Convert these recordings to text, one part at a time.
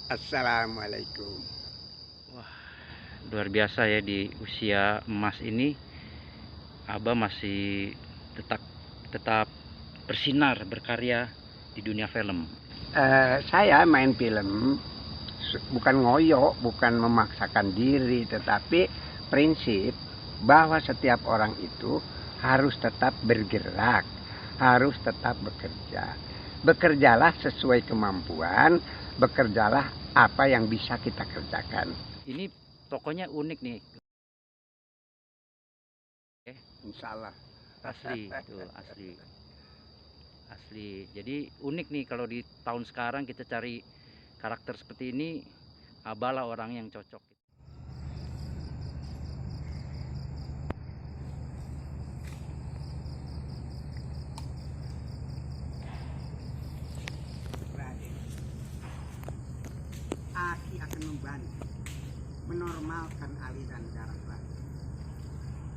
Assalamualaikum. Wah, luar biasa ya, di usia emas ini Abah masih tetap tetap bersinar, berkarya di dunia film. Saya main film bukan ngoyo, bukan memaksakan diri, tetapi prinsip bahwa setiap orang itu harus tetap bergerak, harus tetap bekerja. Bekerjalah sesuai kemampuan, bekerjalah apa yang bisa kita kerjakan. Ini tokonya unik nih. Insya Allah. Asli tuh, asli. Asli. Jadi unik nih kalau di tahun sekarang kita cari karakter seperti ini, Abah lah orang yang cocok. Aki akan membantu menormalkan aliran darah Raden.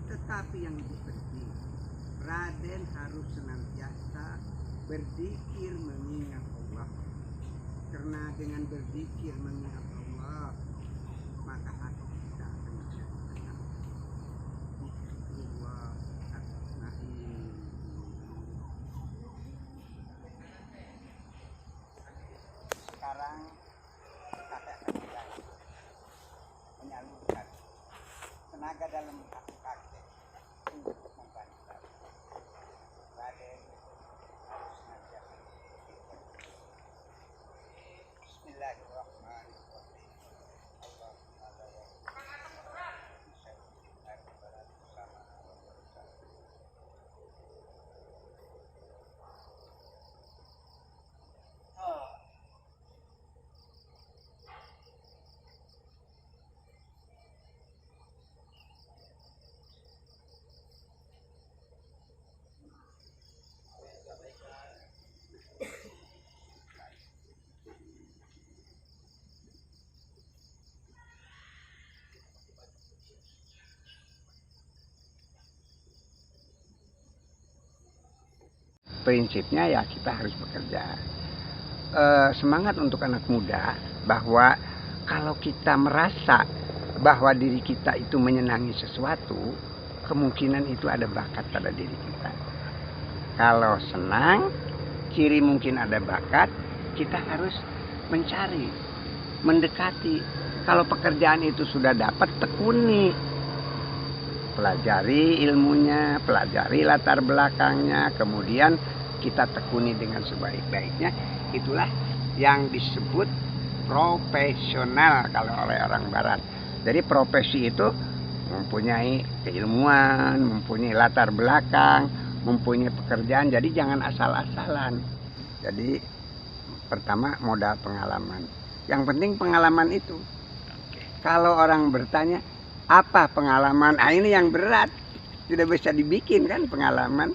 Tetapi yang lebih penting, Raden harus senantiasa berzikir mengingat Allah. Karena dengan berzikir mengingat Allah, maka hati kita akan menjadi tenang. Zikrullah at-na'im. Sekarang kakek akan menyalurkan tenaga dalam hati kakek untuk membantu Raden harus senantiasa berzikir. Bismillahirrahmanirrahim. Allahumma la ilaha prinsipnya ya kita harus bekerja. Semangat untuk anak muda bahwa kalau kita merasa bahwa diri kita itu menyenangi sesuatu, kemungkinan itu ada bakat pada diri kita. Kalau senang, ciri mungkin ada bakat, kita harus mencari, mendekati. Kalau pekerjaan itu sudah dapat, tekuni. Pelajari ilmunya, pelajari latar belakangnya, kemudian kita tekuni dengan sebaik-baiknya. Itulah yang disebut profesional kalau oleh orang barat. Jadi profesi itu mempunyai keilmuan, mempunyai latar belakang, mempunyai pekerjaan. Jadi jangan asal-asalan. Jadi pertama modal pengalaman. Yang penting pengalaman itu. Kalau orang bertanya, apa pengalaman? Ah, ini yang berat. Tidak bisa dibikin kan pengalaman.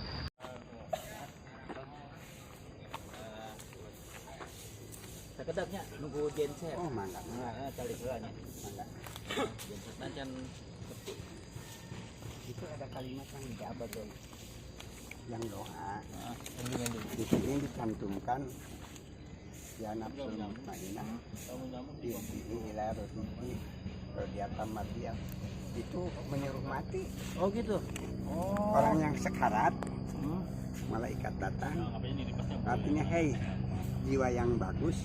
Sekedapnya nunggu genset. Oh, mangga. Nah, cari gelanya. Mangga. Genset nancan Itu ada kalimat yang tidak apa tuh? Yang doa. Di Di sini dicantumkan ya nafsul mutmainnah. Ini ila rohiki rodiatam matiyah. Itu menyuruh mati. Oh gitu. Oh. Orang yang sekarat, malaikat datang. Artinya, hei, jiwa yang bagus,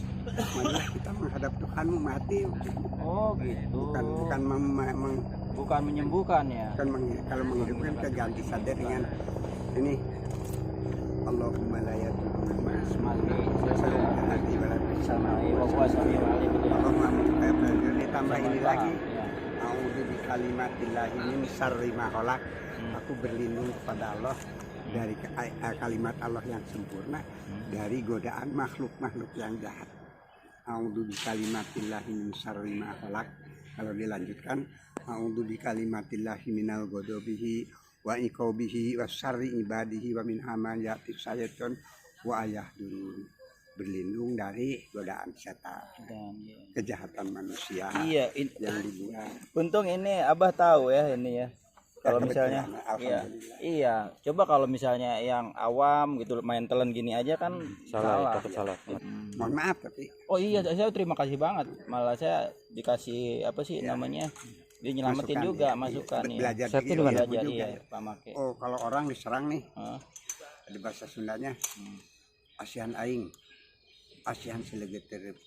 marilah kita menghadap Tuhanmu, mati. Oh gitu. Bukan menyembuhkan ya. kalau menghidupkan keganti sadar dengan ini. Allahumma la yadurru ma'asma'i hati ditambah ini lagi. A'udzu bikalimatillahi min syarri ma khalaq. Aku berlindung kepada Allah dari kalimat Allah yang sempurna dari godaan makhluk-makhluk yang jahat. A'udzu bikalimatillahi min syarri ma khalaq. Kalau dilanjutkan, a'udzu bikalimatillahi minal ghadabihi wa iqabihi wa syarri ibadihi wa min amaliyati syaiton wa ayahdurun. Berlindung dari godaan setan, kejahatan manusia yang dibuat. Untung ini Abah tahu ya ini ya. Kalau Ya, misalnya kebetulan, iya, alhamdulillah. iya. Coba kalau misalnya yang awam gitu main telan gini aja kan Salah, takut salah. Mohon maaf tapi Oh iya, saya terima kasih banget. Malah saya dikasih apa sih Ya. namanya? Dia nyelamatin Masukan, juga iya. masukan ya. Belajar Saya juga, tuh dengan ilmu Belajar juga iya, ya. Pak Make. Oh, kalau orang diserang nih, Heeh. ada bahasa Sundanya, asihan aing, asihan silegeterep.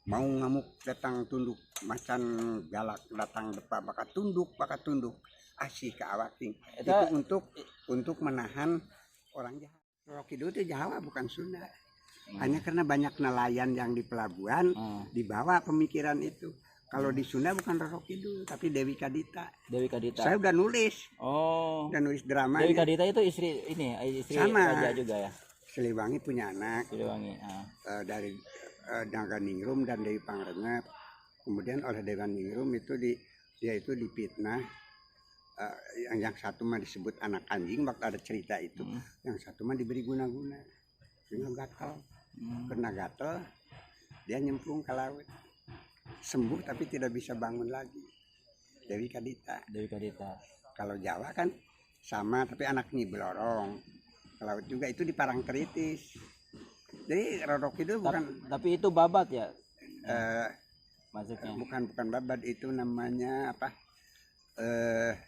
Mau ngamuk datang tunduk, macan galak datang depan bakat tunduk, asih ke awaking. Eta- Itu untuk menahan orang jahat. Roro Kidul itu Jawa bukan Sunda. Hanya karena banyak nelayan yang di pelabuhan dibawa pemikiran itu. Kalau di Sunda bukan Roro Kidul tapi Dewi Kadita. Dewi Kadita. Saya udah nulis drama. Dewi Kadita itu istri Sama. raja juga ya. Siliwangi punya anak Siliwangi. dari Naga Ningrum dan Dewi Pangrengep. Kemudian oleh Dewa Ningrum itu dia itu dipitnah. Yang satu mah disebut anak anjing waktu ada cerita itu. Yang satu mah diberi guna-guna. Sehingga gatal. Kena gatal dia nyemplung ke laut. Sembuh tapi tidak bisa bangun lagi. Dewi Kadita. Dewi Kadita. Kalau Jawa kan sama tapi anak Nyi Blorong. Ke laut juga itu di Parangtritis. Jadi Roro Kidul bukan Tapi itu babat ya maksudnya. bukan babat, itu namanya apa?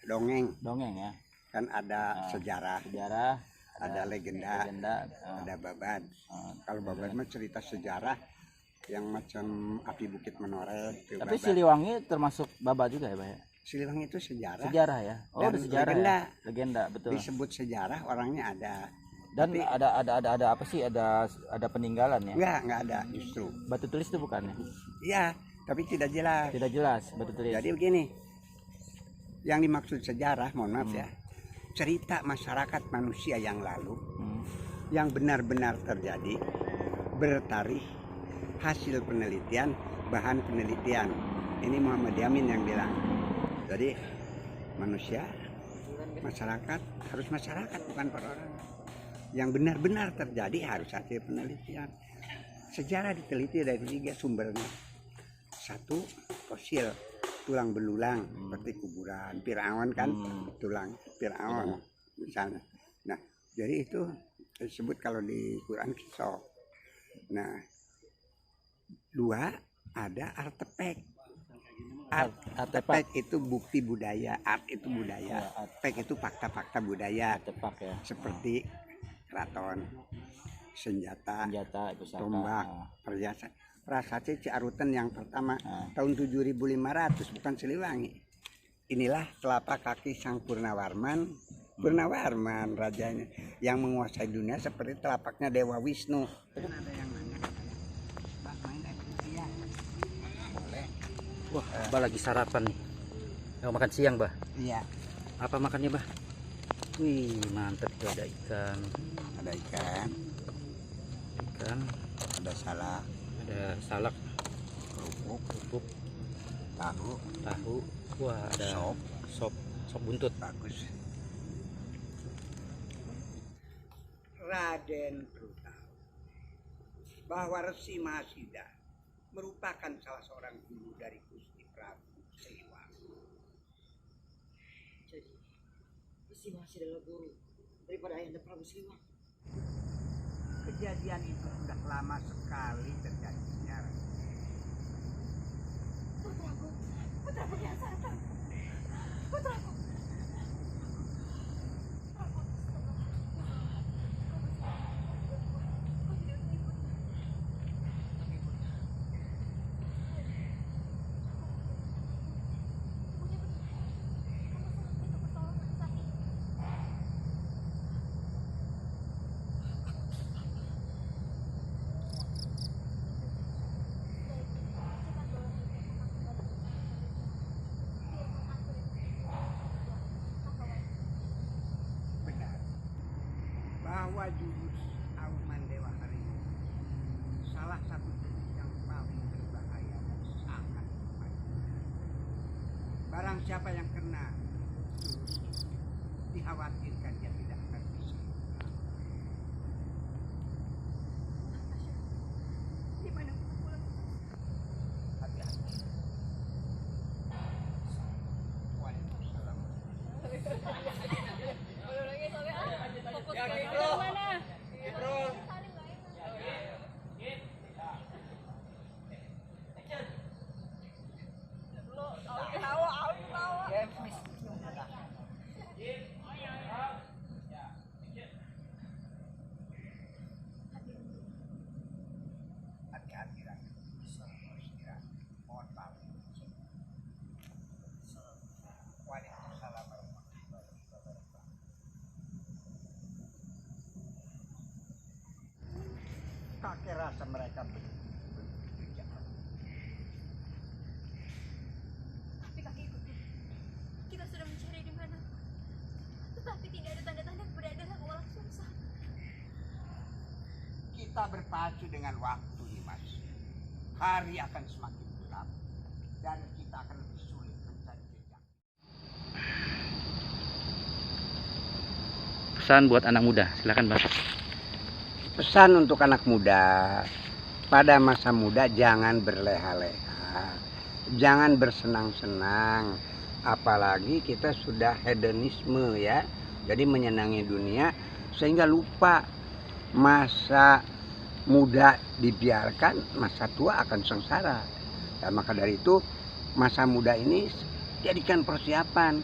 Dongeng. Dongeng ya. Kan ada sejarah, ada legenda, ada babat. Kalau babat mah cerita sejarah yang macam api Bukit Menoreh itu Tapi babat. Siliwangi termasuk babat juga ya, Pak ya? Siliwangi itu sejarah. Sejarah ya. Oh, Dan ada sejarah. legenda. Ya? Legenda, betul. Disebut sejarah orangnya ada. Dan Tapi- ada apa sih? Ada peninggalan ya? Enggak ada justru. Batu tulis itu bukan ya? Iya, tapi tidak jelas. Tidak jelas batu tulis. Jadi begini, yang dimaksud sejarah, mohon maaf ya, cerita masyarakat manusia yang lalu, yang benar-benar terjadi, bertarikh, hasil penelitian, bahan penelitian. Ini Muhammad Yamin yang bilang. Jadi manusia, masyarakat, harus masyarakat bukan perorangan. Yang benar-benar terjadi harus hasil penelitian. Sejarah diteliti dari 3 sumbernya. 1, fosil, tulang belulang seperti kuburan Firaun kan, tulang Firaun misalnya. Nah, jadi itu disebut kalau di Quran kisah. Nah, 2 ada artefak. Artefak itu bukti budaya, art itu budaya, artefak itu fakta-fakta budaya. Artefak ya. Seperti keraton, senjata, Pusaka. tombak, perhiasan. Prasasti Ciarutan yang pertama tahun 7500 bukan Siliwangi. Inilah telapak kaki Sang Purnawarman rajanya yang menguasai dunia seperti telapaknya Dewa Wisnu. Ada yang nanya katanya, "Mbak, main ya?" Boleh. Wah, Mbak lagi sarapan nih. Mau makan siang, Mbak? Iya. Apa makannya, Mbak? Wih, mantap tuh, ada ikan. Ada ikan, ada salak, Ada salak, kerupuk, tahu, wah, ada sop buntut. bagus. Raden perlu tahu bahwa Resi Mahasida merupakan salah seorang guru dari Gusti Prabu Siliwangi. Jadi, Resi Mahasida adalah guru daripada Ayahanda Prabu Siliwangi. Kejadian itu sudah lama sekali terjadinya. Putraku, putraku kian santang. Putraku. Benar bahwa jurus auman Dewa Harimau salah satu jurus yang paling berbahaya dan sangat mematikan. Barang siapa yang kena jurus itu dikhawatirkan dia tidak akan bisa. Di mana aku pulang? Hati-hati. Waalaikumsalam. masa mereka begitu jahat. Tapi kakekku, kita sudah mencari di mana, tetapi tidak ada tanda-tanda keberadaan Walang Sungsang. Kita berpacu dengan waktu, Nimas. Hari akan semakin gelap dan kita akan lebih sulit mencari jejak. Pesan buat anak muda, silakan Bang. Pesan untuk anak muda, pada masa muda jangan berleha-leha, jangan bersenang-senang, apalagi kita sudah hedonisme ya, jadi menyenangi dunia sehingga lupa masa muda dibiarkan, masa tua akan sengsara. Dan maka dari itu masa muda ini jadikan persiapan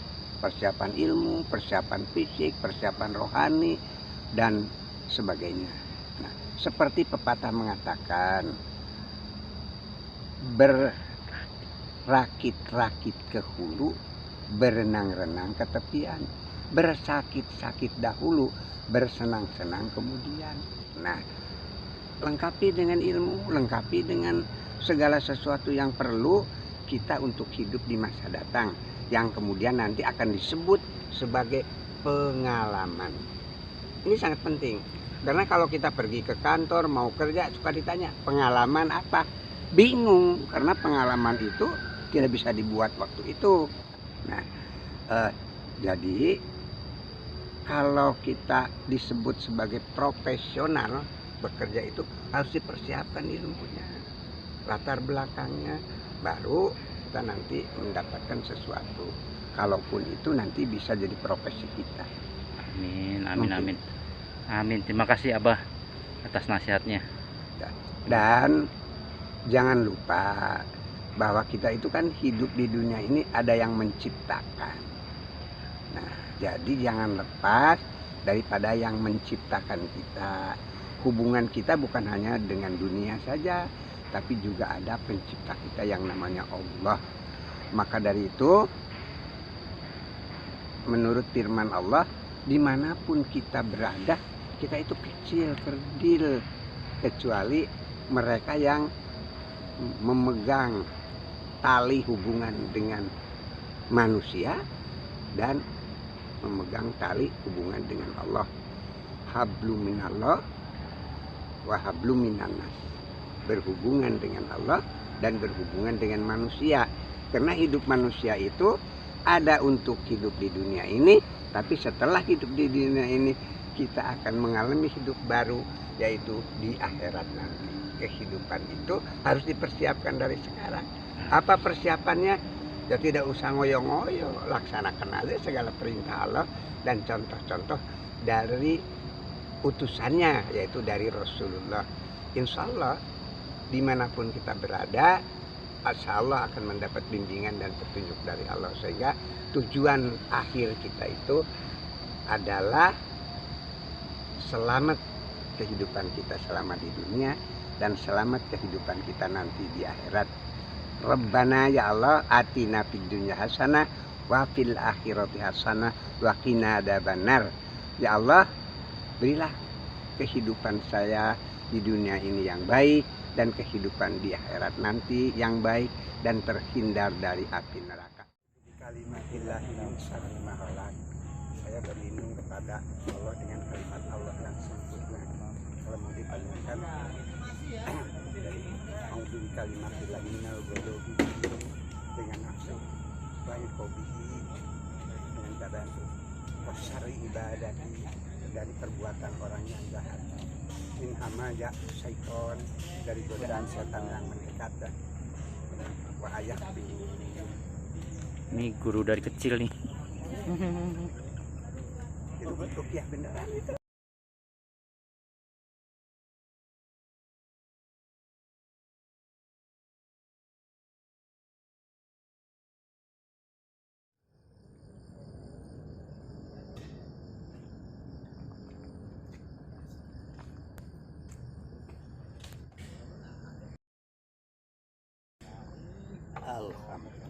ilmu, persiapan fisik, persiapan rohani dan sebagainya. Nah, seperti pepatah mengatakan, berakit-rakit ke hulu, berenang-renang ke tepian, bersakit-sakit dahulu, bersenang-senang kemudian. Nah, lengkapi dengan ilmu, lengkapi dengan segala sesuatu yang perlu kita untuk hidup di masa datang, yang kemudian nanti akan disebut sebagai pengalaman. Ini sangat penting, karena kalau kita pergi ke kantor mau kerja suka ditanya pengalaman apa, bingung karena pengalaman itu tidak bisa dibuat waktu itu. Nah, jadi kalau kita disebut sebagai profesional bekerja itu harus dipersiapkan ilmunya, latar belakangnya, baru kita nanti mendapatkan sesuatu. Kalaupun itu nanti bisa jadi profesi kita. Amin, amin, amin. Amin. Terima kasih Abah atas nasihatnya. Dan jangan lupa bahwa kita itu kan hidup di dunia ini ada yang menciptakan. Nah, jadi jangan lepas daripada yang menciptakan kita. Hubungan kita bukan hanya dengan dunia saja, tapi juga ada pencipta kita yang namanya Allah. Maka dari itu, menurut firman Allah, dimanapun kita berada, kita itu kecil, kerdil, kecuali mereka yang memegang tali hubungan dengan manusia dan memegang tali hubungan dengan Allah. Hablum minallah wa hablum minannas. Berhubungan dengan Allah dan berhubungan dengan manusia. Karena hidup manusia itu ada untuk hidup di dunia ini, tapi setelah hidup di dunia ini kita akan mengalami hidup baru, yaitu di akhirat nanti. Kehidupan itu harus dipersiapkan dari sekarang. Apa persiapannya? Ya tidak usah ngoyo-ngoyo, laksanakan aja segala perintah Allah dan contoh-contoh dari utusannya, yaitu dari Rasulullah. Insya Allah dimanapun kita berada, insya Allah akan mendapat bimbingan dan petunjuk dari Allah, sehingga tujuan akhir kita itu adalah selamat kehidupan kita selama di dunia dan selamat kehidupan kita nanti di akhirat. Rabbana ya Allah atina fid dunya hasanah wa fil akhirati hasanah wa qina adzabannar. Ya Allah, berilah kehidupan saya di dunia ini yang baik dan kehidupan di akhirat nanti yang baik dan terhindar dari api neraka. Kalimatillah min syarri ma khalaq. Saya berlindung kepada Allah dengan kalimat Allah yang sempurna. Kalau mau dipanjangkan dari auzu bikalimatillah minal ghadabi dengan nafsu wa iqabihi dengan badan wasyari ibadati dari perbuatan orang yang jahat, min hamaja syaiton dari godaan setan yang mendekat, wa ayah Ini guru dari kecil nih. itu bentuk ya beneran itu. Alhamdulillah.